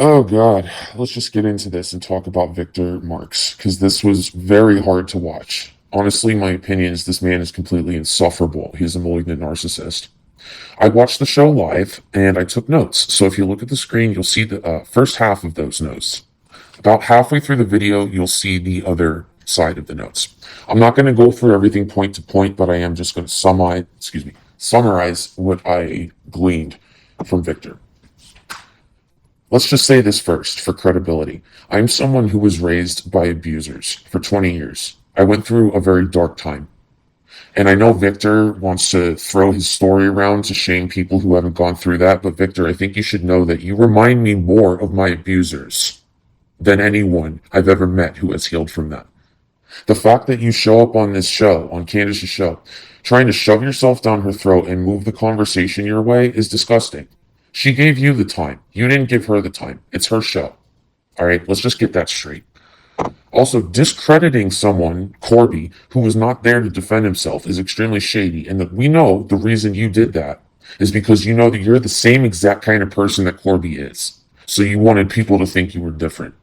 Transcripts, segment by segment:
Oh God, let's just get into this and talk about Victor Marx, because this was very hard to watch. Honestly, my opinion is this man is completely insufferable. He's a malignant narcissist. I watched the show live and I took notes. So if you look at the screen, you'll see the first half of those notes. About halfway through the video, you'll see the other side of the notes. I'm not going to go through everything point to point, but I am just going to summarize what I gleaned from Victor. Let's just say this first for credibility. I'm someone who was raised by abusers for 20 years. I went through a very dark time. And I know Victor wants to throw his story around to shame people who haven't gone through that. But Victor, I think you should know that you remind me more of my abusers than anyone I've ever met who has healed from that. The fact that you show up on this show, on Candace's show, trying to shove yourself down her throat and move the conversation your way is disgusting. She gave you the time. You didn't give her the time. It's her show. All right, let's just get that straight. Also, discrediting someone, Corby, who was not there to defend himself is extremely shady. And that we know the reason you did that is because you know that you're the same exact kind of person that Corby is. So you wanted people to think you were different.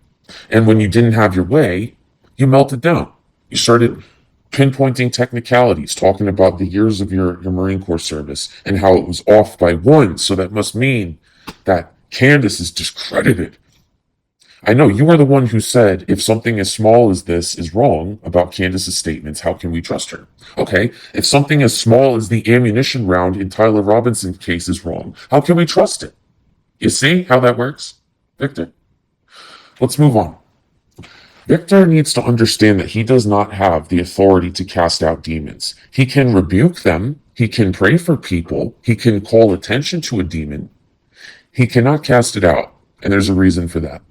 And when you didn't have your way, you melted down. You started pinpointing technicalities, talking about the years of your Marine Corps service and how it was off by one. So that must mean that Candace is discredited. I know you are the one who said if something as small as this is wrong about Candace's statements, how can we trust her? Okay, if something as small as the ammunition round in Tyler Robinson's case is wrong, how can we trust it? You see how that works, Victor? Let's move on. Victor needs to understand that he does not have the authority to cast out demons. He can rebuke them, he can pray for people, he can call attention to a demon. He cannot cast it out, and there's a reason for that.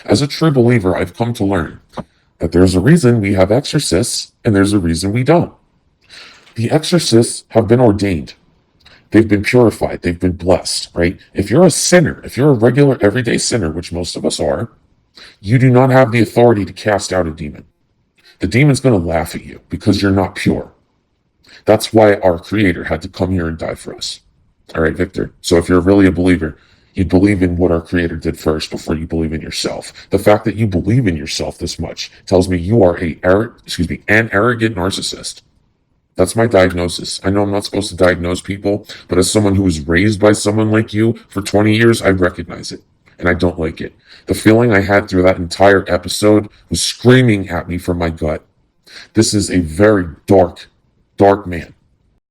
As a true believer, I've come to learn that there's a reason we have exorcists and there's a reason we don't. The exorcists have been ordained. They've been purified. They've been blessed, right? If you're a sinner, if you're a regular everyday sinner, which most of us are, you do not have the authority to cast out a demon. The demon's going to laugh at you because you're not pure. That's why our Creator had to come here and die for us. All right, Victor. So if you're really a believer, you believe in what our Creator did first before you believe in yourself. The fact that you believe in yourself this much tells me you are an arrogant narcissist. That's my diagnosis. I know I'm not supposed to diagnose people, but as someone who was raised by someone like you for 20 years, I recognize it, and I don't like it. The feeling I had through that entire episode was screaming at me from my gut. This is a very dark, dark man.